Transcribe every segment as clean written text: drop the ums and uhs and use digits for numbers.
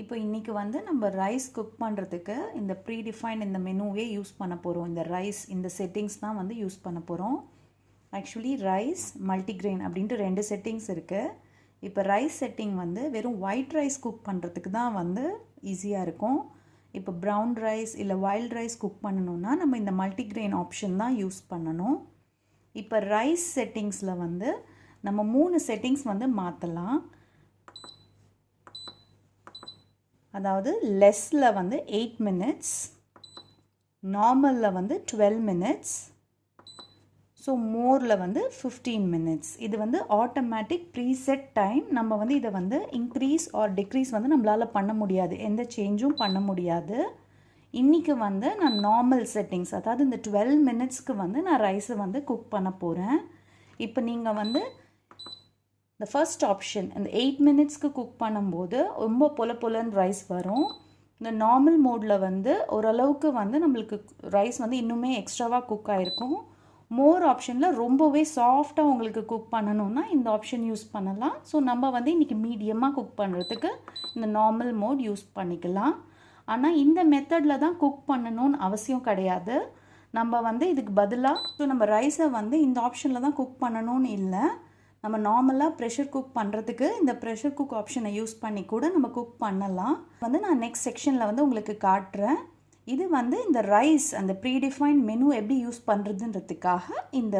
இப்போ இன்றைக்கி வந்து நம்ம ரைஸ் குக் பண்ணுறதுக்கு இந்த ப்ரீடிஃபைன்ட் இந்த மெனுவே யூஸ் பண்ண போகிறோம். இந்த ரைஸ் இந்த செட்டிங்ஸ் தான் வந்து யூஸ் பண்ண போகிறோம். ஆக்சுவலி ரைஸ் மல்டிக்ரெயின் அப்படின்ட்டு 2 செட்டிங்ஸ் இருக்குது. இப்போ ரைஸ் செட்டிங் வந்து வெறும் ஒயிட் ரைஸ் குக் பண்ணுறதுக்கு தான் வந்து ஈஸியாக இருக்கும். இப்போ ப்ரௌன் ரைஸ் இல்லை வைல்ட் ரைஸ் குக் பண்ணணுன்னா நம்ம இந்த மல்டிக்ரெயின் ஆப்ஷன் தான் யூஸ் பண்ணணும். இப்போ ரைஸ் செட்டிங்ஸில் வந்து நம்ம 3 செட்டிங்ஸ் வந்து மாற்றலாம். அதாவது லெஸ்ஸில் வந்து 8 minutes, நார்மலில் வந்து 12 minutes, ஸோ மோரில் வந்து 15 minutes. இது வந்து ஆட்டோமேட்டிக் ப்ரீசெட் டைம். நம்ம வந்து இதை வந்து இன்க்ரீஸ் ஆர் டிக்ரீஸ் வந்து நம்மளால் பண்ண முடியாது, எந்த சேஞ்சும் பண்ண முடியாது. இன்றைக்கி வந்து நான் நார்மல் செட்டிங்ஸ், அதாவது இந்த 12 minutesக்கு வந்து நான் ரைஸை வந்து குக் பண்ண போகிறேன். இப்போ நீங்கள் வந்து இந்த ஃபர்ஸ்ட் ஆப்ஷன் இந்த 8 minutesக்கு குக் பண்ணும்போது ரொம்ப பொலன்னு ரைஸ் வரும். இந்த நார்மல் மோடில் வந்து ஓரளவுக்கு வந்து நம்மளுக்கு ரைஸ் வந்து இன்னுமே எக்ஸ்ட்ராவாக குக் ஆகிருக்கும். மோர் ஆப்ஷனில் ரொம்பவே சாஃப்டாக உங்களுக்கு குக் பண்ணணுன்னா இந்த ஆப்ஷன் யூஸ் பண்ணலாம். ஸோ நம்ம வந்து இன்றைக்கி மீடியமாக குக் பண்ணுறதுக்கு இந்த நார்மல் மோட் யூஸ் பண்ணிக்கலாம். ஆனால் இந்த மெத்தடில் தான் குக் பண்ணணும்னு அவசியம் கிடையாது. நம்ம வந்து இதுக்கு பதிலாக நம்ம ரைஸை வந்து இந்த ஆப்ஷனில் தான் குக் பண்ணணும்னு இல்லை. நம்ம நார்மலாக ப்ரெஷர் குக் பண்ணுறதுக்கு இந்த ப்ரெஷர் குக் ஆப்ஷனை யூஸ் பண்ணி கூட நம்ம குக் பண்ணலாம். வந்து நான் நெக்ஸ்ட் செக்ஷனில் வந்து உங்களுக்கு காட்டுறேன். இது வந்து இந்த ரைஸ் அந்த ப்ரீடிஃபைன்ட் மெனு எப்படி யூஸ் பண்ணுறதுன்றதுக்காக இந்த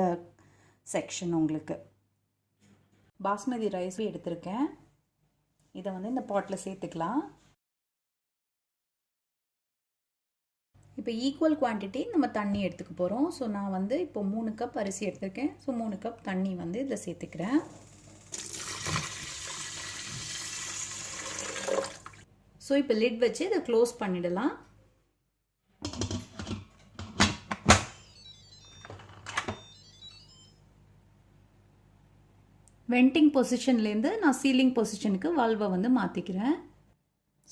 செக்ஷன். உங்களுக்கு பாஸ்மதி ரைஸ் எடுத்திருக்கேன். இதை வந்து இந்த பாட்டில் சேர்த்துக்கலாம். இப்போ ஈக்குவல் குவான்டிட்டி நம்ம தண்ணி எடுத்துக்க போகிறோம். ஸோ நான் வந்து இப்போ 3 கப் அரிசி எடுத்திருக்கேன். ஸோ 3 கப் தண்ணி வந்து இதில் சேர்த்துக்கிறேன். ஸோ இப்போ லிட் வச்சு இதை க்ளோஸ் பண்ணிடலாம். வென்டிங் பொசிஷன்லேருந்து நான் சீலிங் பொசிஷனுக்கு வால்வை வந்து மாற்றிக்கிறேன்.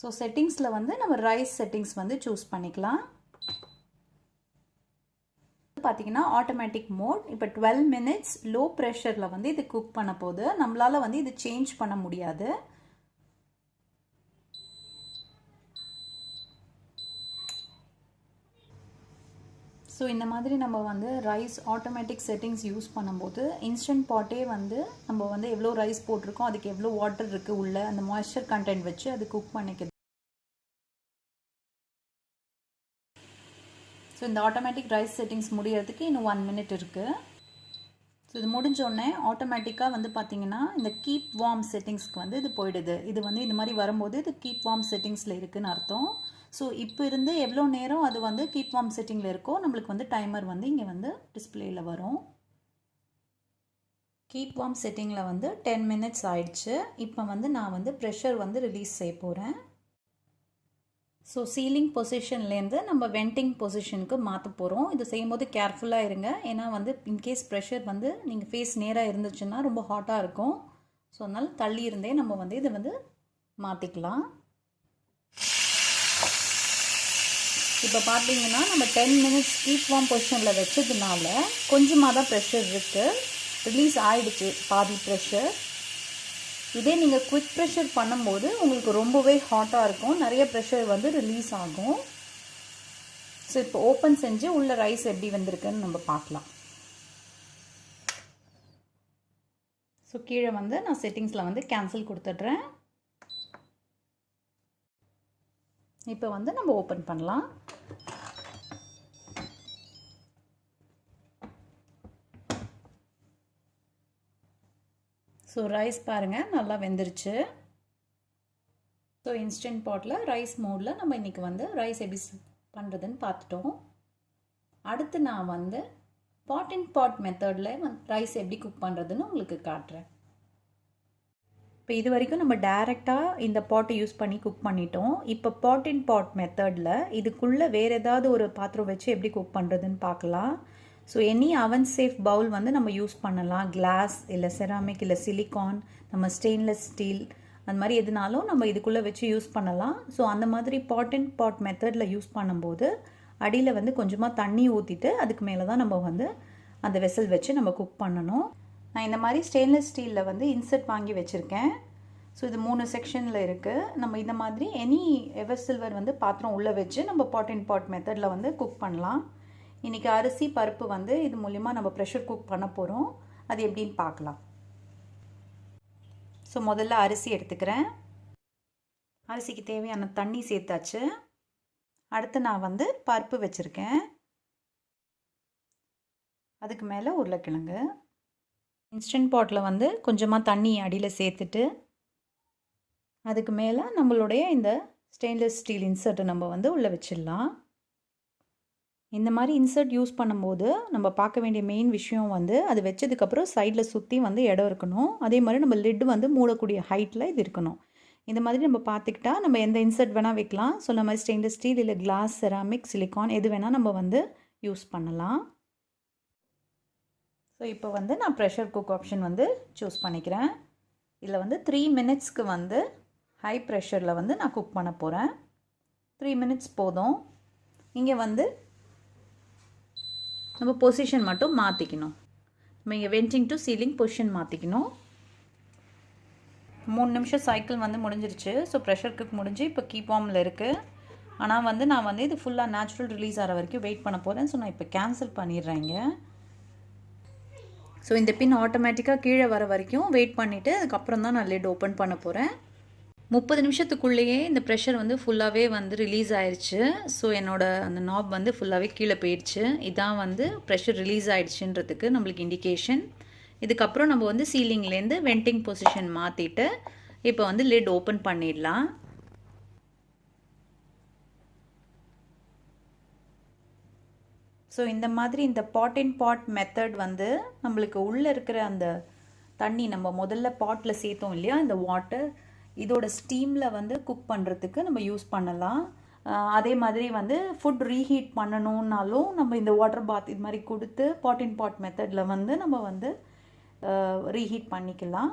ஸோ செட்டிங்ஸில் வந்து நம்ம ரைஸ் செட்டிங்ஸ் வந்து சூஸ் பண்ணிக்கலாம். பார்த்தீங்கன்னா ஆட்டோமேட்டிக் மோட். இப்போ 12 minutes லோ ப்ரெஷரில் வந்து இது குக் பண்ண போது நம்மளால் வந்து இது சேஞ்ச் பண்ண முடியாது. ஸோ இந்த மாதிரி நம்ம வந்து ரைஸ் ஆட்டோமேட்டிக் செட்டிங்ஸ் யூஸ் பண்ணும்போது இன்ஸ்டன்ட் பாட்டே வந்து நம்ம வந்து எவ்வளோ ரைஸ் போட்டிருக்கோம், அதுக்கு எவ்வளோ வாட்டர் இருக்குது உள்ள அந்த மாய்ஸ்சர் கண்டென்ட் வச்சு அது குக் பண்ணிக்குது. ஸோ இந்த ஆட்டோமேட்டிக் ரைஸ் செட்டிங்ஸ் முடியறதுக்கு இன்னும் 1 minute இருக்குது. ஸோ இது முடிஞ்சோடனே ஆட்டோமேட்டிக்காக வந்து பார்த்திங்கன்னா இந்த கீப் வார்ம் செட்டிங்ஸ்க்கு வந்து இது போயிடுது. இது வந்து இந்த மாதிரி வரும்போது இது கீப் வார்ம் செட்டிங்ஸில் இருக்குதுன்னு அர்த்தம். ஸோ இப்போ இருந்து எவ்வளோ நேரம் அது வந்து கீப் வார்ம் செட்டிங்கில் இருக்கோ நம்மளுக்கு வந்து டைமர் வந்து இங்கே வந்து டிஸ்பிளேயில் வரும். கீப் வார்ம் செட்டிங்கில் வந்து 10 minutes ஆயிடுச்சு. இப்போ வந்து நான் வந்து ப்ரெஷர் வந்து ரிலீஸ் செய்ய போகிறேன். ஸோ சீலிங் பொசிஷன்லேருந்து நம்ம வென்டிங் பொசிஷனுக்கு மாற்ற போகிறோம். இது செய்யும்போது கேர்ஃபுல்லாக இருங்க. ஏன்னா வந்து இன்கேஸ் ப்ரெஷர் வந்து நீங்கள் ஃபேஸ் நேராக இருந்துச்சுன்னா ரொம்ப ஹாட்டாக இருக்கும். ஸோ அதனால் தள்ளி இருந்தே நம்ம வந்து இதை வந்து மாற்றிக்கலாம். இப்போ பார்த்தீங்கன்னா நம்ம 10 minutes கீப் வார்ம் பொசிஷனில் வச்சதுனால கொஞ்சமாக தான் ப்ரெஷர் இருக்குது. ரிலீஸ் ஆகிடுச்சு பாதி ப்ரெஷர். இதே நீங்கள் குவிக் ப்ரெஷர் பண்ணும்போது உங்களுக்கு ரொம்பவே ஹாட்டாக இருக்கும், நிறைய ப்ரெஷர் வந்து ரிலீஸ் ஆகும். ஸோ இப்போ ஓப்பன் செஞ்சு உள்ள ரைஸ் எப்படி வந்திருக்குன்னு நம்ம பார்க்கலாம். ஸோ கீழே வந்து நான் செட்டிங்ஸில் வந்து கேன்சல் கொடுத்துட்றேன். இப்போ வந்து நம்ம ஓப்பன் பண்ணலாம். ஸோ ரைஸ் பாருங்கள் நல்லா வெந்துருச்சு. ஸோ இன்ஸ்டன்ட் பாட்டில் ரைஸ் மோடில் நம்ம இன்றைக்கி வந்து ரைஸ் எப்படி பண்ணுறதுன்னு பார்த்துட்டோம். அடுத்து நான் வந்து பாட் அண்ட் பாட் மெத்தடில் ரைஸ் எப்படி குக் பண்ணுறதுன்னு உங்களுக்கு காட்டுறேன். இப்போ இது வரைக்கும் நம்ம டைரெக்டாக இந்த பாட்டை யூஸ் பண்ணி குக் பண்ணிட்டோம். இப்போ பாட் அண்ட் பாட் மெத்தடில் இதுக்குள்ளே வேறு ஏதாவது ஒரு பாத்திரம் வச்சு எப்படி குக் பண்ணுறதுன்னு பார்க்கலாம். ஸோ எனி அவன் சேஃப் பவுல் வந்து நம்ம யூஸ் பண்ணலாம். கிளாஸ் இல்லை செராமிக் இல்லை சிலிக்கான், நம்ம ஸ்டெயின்லெஸ் ஸ்டீல், அந்த மாதிரி எதுனாலும் நம்ம இதுக்குள்ளே வச்சு யூஸ் பண்ணலாம். ஸோ அந்த மாதிரி பாட் அண்ட் பாட் மெத்தடில் யூஸ் பண்ணும்போது அடியில் வந்து கொஞ்சமாக தண்ணி ஊற்றிட்டு அதுக்கு மேலே தான் நம்ம வந்து அந்த வெசல் வச்சு நம்ம குக் பண்ணணும். நான் இந்த மாதிரி ஸ்டெயின்லெஸ் ஸ்டீலில் வந்து இன்செர்ட் வாங்கி வச்சுருக்கேன். ஸோ இது 3 செக்ஷனில் இருக்குது. நம்ம இந்த மாதிரி எனி எவர் சில்வர் வந்து பாத்திரம் உள்ளே வச்சு நம்ம பாட் அண்ட் பாட் மெத்தடில் வந்து குக் பண்ணலாம். இன்றைக்கி அரிசி பருப்பு வந்து இது மூலிமா நம்ம ப்ரெஷர் குக் பண்ண போகிறோம். அது எப்படின்னு பார்க்கலாம். ஸோ முதல்ல அரிசி எடுத்துக்கிறேன். அரிசிக்கு தேவையான தண்ணி சேர்த்தாச்சு. அடுத்து நான் வந்து பருப்பு வச்சுருக்கேன். அதுக்கு மேலே உருளைக்கிழங்கு. இன்ஸ்டன்ட் பாட்டில் வந்து கொஞ்சமாக தண்ணி அடியில் சேர்த்துட்டு அதுக்கு மேலே நம்மளுடைய இந்த ஸ்டெயின்லெஸ் ஸ்டீல் இன்சர்ட்டை நம்ம வந்து உள்ளே வச்சிடலாம். இந்த மாதிரி இன்சர்ட் யூஸ் பண்ணும்போது நம்ம பார்க்க வேண்டிய மெயின் விஷயம் வந்து அது வச்சதுக்கப்புறம் சைடில் சுற்றி வந்து இடம் இருக்கணும். அதே மாதிரி நம்ம லிட் வந்து மூடக்கூடிய ஹைட்டில் இது இருக்கணும். இந்த மாதிரி நம்ம பார்த்துக்கிட்டா நம்ம எந்த இன்சர்ட் வேணால் வைக்கலாம். சொன்ன மாதிரி ஸ்டெயின்லெஸ் ஸ்டீல் இல்லை கிளாஸ், செராமிக், சிலிக்கான் எது வேணால் நம்ம வந்து யூஸ் பண்ணலாம். ஸோ இப்போ வந்து நான் ப்ரெஷர் குக் ஆப்ஷன் வந்து சூஸ் பண்ணிக்கிறேன். இதில் வந்து 3 மினிட்ஸ்க்கு வந்து ஹை ப்ரெஷரில் வந்து நான் குக் பண்ண போகிறேன். 3 மினிட்ஸ் போதும். இங்கே வந்து நம்ம பொசிஷன் மட்டும் மாற்றிக்கணும். நம்ம இங்கே வென்டிங் டு சீலிங் பொசிஷன் மாற்றிக்கணும். 3 நிமிஷம் சைக்கிள் வந்து முடிஞ்சிருச்சு. ஸோ ப்ரெஷர் குக் முடிஞ்சு இப்போ கீப் வார்மில் இருக்குது. ஆனால் வந்து நான் வந்து இது ஃபுல்லாக நேச்சுரல் ரிலீஸ் ஆகிற வரைக்கும் வெயிட் பண்ண போகிறேன். ஸோ நான் இப்போ கேன்சல் பண்ணிடுறேங்க. ஸோ இந்த பின் ஆட்டோமேட்டிக்காக கீழே வர வரைக்கும் வெயிட் பண்ணிவிட்டு அதுக்கப்புறம் தான் நான் லிட் ஓப்பன் பண்ண போகிறேன். 30 நிமிஷத்துக்குள்ளேயே இந்த ப்ரெஷர் வந்து ஃபுல்லாகவே வந்து ரிலீஸ் ஆயிடுச்சு. ஸோ என்னோடய அந்த நாப் வந்து ஃபுல்லாகவே கீழே போயிடுச்சு. இதான் வந்து ப்ரெஷர் ரிலீஸ் ஆகிடுச்சுன்றதுக்கு நம்மளுக்கு இண்டிகேஷன். இதுக்கப்புறம் நம்ம வந்து சீலிங்லேருந்து வென்டிங் பொசிஷன் மாற்றிட்டு இப்போ வந்து லிட் ஓப்பன் பண்ணிடலாம். ஸோ இந்த மாதிரி இந்த பாட் அண்ட் பாட் மெத்தட் வந்து நம்மளுக்கு உள்ளே இருக்கிற அந்த தண்ணி நம்ம முதல்ல பாட்டில் சேர்த்தோம் இல்லையா, இந்த வாட்டர் இதோட ஸ்டீமில் வந்து குக் பண்ணுறதுக்கு நம்ம யூஸ் பண்ணலாம். அதே மாதிரி வந்து ஃபுட் ரீஹீட் பண்ணணுன்னாலும் நம்ம இந்த வாட்டர் பாத் இது மாதிரி கொடுத்து பாட் அண்ட் பாட் மெத்தடில் வந்து நம்ம வந்து ரீஹீட் பண்ணிக்கலாம்.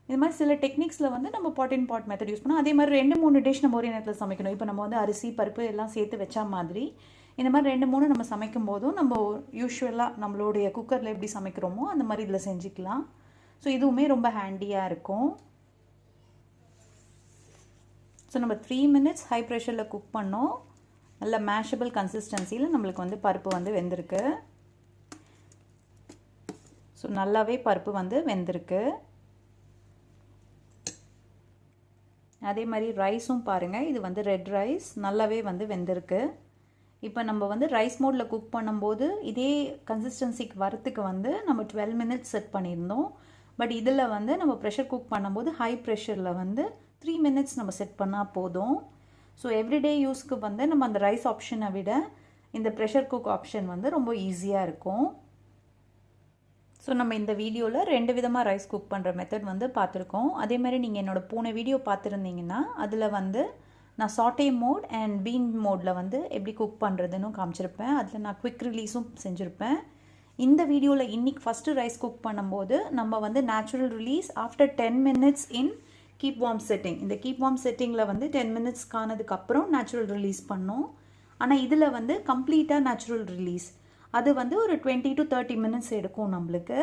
இது மாதிரி சில டெக்னிக்ஸில் வந்து நம்ம பாட் அண்ட் பாட் மெத்தட் யூஸ் பண்ணோம். அதே மாதிரி 2-3 டிஷ் நம்ம ஒரே நேரத்தில் சமைக்கணும். இப்போ நம்ம வந்து அரிசி பருப்பு எல்லாம் சேர்த்து வச்சா மாதிரி இந்த மாதிரி 2-3 நம்ம சமைக்கும் போதும் நம்ம யூஸ்வலாக நம்மளுடைய குக்கரில் எப்படி சமைக்கிறோமோ அந்த மாதிரி இதில் செஞ்சுக்கலாம். ஸோ இதுவுமே ரொம்ப ஹேண்டியாக இருக்கும். ஸோ நம்ம 3 மினிட்ஸ் ஹை ப்ரெஷரில் குக் பண்ணோம். நல்ல மேஷபிள் கன்சிஸ்டன்சியில் நம்மளுக்கு வந்து பருப்பு வந்து வெந்திருக்கு. ஸோ நல்லாவே பருப்பு வந்து வெந்திருக்கு. அதே மாதிரி ரைஸும் பாருங்கள், இது வந்து ரெட் ரைஸ் நல்லாவே வந்து வெந்திருக்கு. இப்போ நம்ம வந்து ரைஸ் மோடில் குக் பண்ணும்போது இதே கன்சிஸ்டன்சிக்கு வரத்துக்கு வந்து நம்ம 12 மினிட்ஸ் செட் பண்ணியிருந்தோம். பட் இதில் வந்து நம்ம ப்ரெஷர் குக் பண்ணும்போது ஹை ப்ரெஷரில் வந்து 3 மினிட்ஸ் நம்ம செட் பண்ணால் போதும். ஸோ எவ்ரிடே யூஸ்க்கு வந்து நம்ம அந்த ரைஸ் ஆப்ஷனை விட இந்த ப்ரெஷர் குக் ஆப்ஷன் வந்து ரொம்ப ஈஸியாக இருக்கும். ஸோ நம்ம இந்த வீடியோவில் 2 விதமாக ரைஸ் குக் பண்ணுற மெத்தட் வந்து பார்த்துருக்கோம். அதே மாதிரி நீங்கள் என்னோடய போன வீடியோ பார்த்துருந்தீங்கன்னா அதில் வந்து நான் சாட்டே மோட் அண்ட் பீன் மோடில் வந்து எப்படி குக் பண்ணுறதுன்னு காமிச்சிருப்பேன். அதில் நான் குவிக் ரிலீஸும் செஞ்சுருப்பேன். இந்த வீடியோவில் இன்றைக்கி ஃபஸ்ட்டு ரைஸ் குக் பண்ணும்போது நம்ம வந்து நேச்சுரல் ரிலீஸ் ஆஃப்டர் 10 மினிட்ஸ் இன் கீப் வார்ம் செட்டிங். இந்த கீப் வார்ம் செட்டிங்கில் வந்து 10 மினிட்ஸ் காணதுக்கப்புறம் நேச்சுரல் ரிலீஸ் பண்ணோம். ஆனால் இதில் வந்து கம்ப்ளீட்டாக நேச்சுரல் ரிலீஸ் அது வந்து ஒரு 20 to 30 மினிட்ஸ் எடுக்கும் நம்மளுக்கு.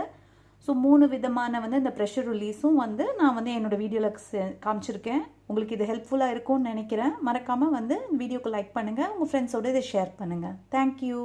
ஸோ 3 விதமான வந்து இந்த ப்ரெஷர் ரிலீஸும் வந்து நான் வந்து என்னோடய வீடியோவில் காமிச்சிருக்கேன். உங்களுக்கு இது ஹெல்ப்ஃபுல்லாக இருக்கும்னு நினைக்கிறேன். மறக்காமல் வந்து வீடியோக்கு லைக் பண்ணுங்கள், உங்கள் ஃப்ரெண்ட்ஸோடு இதை ஷேர் பண்ணுங்கள். தேங்க்யூ.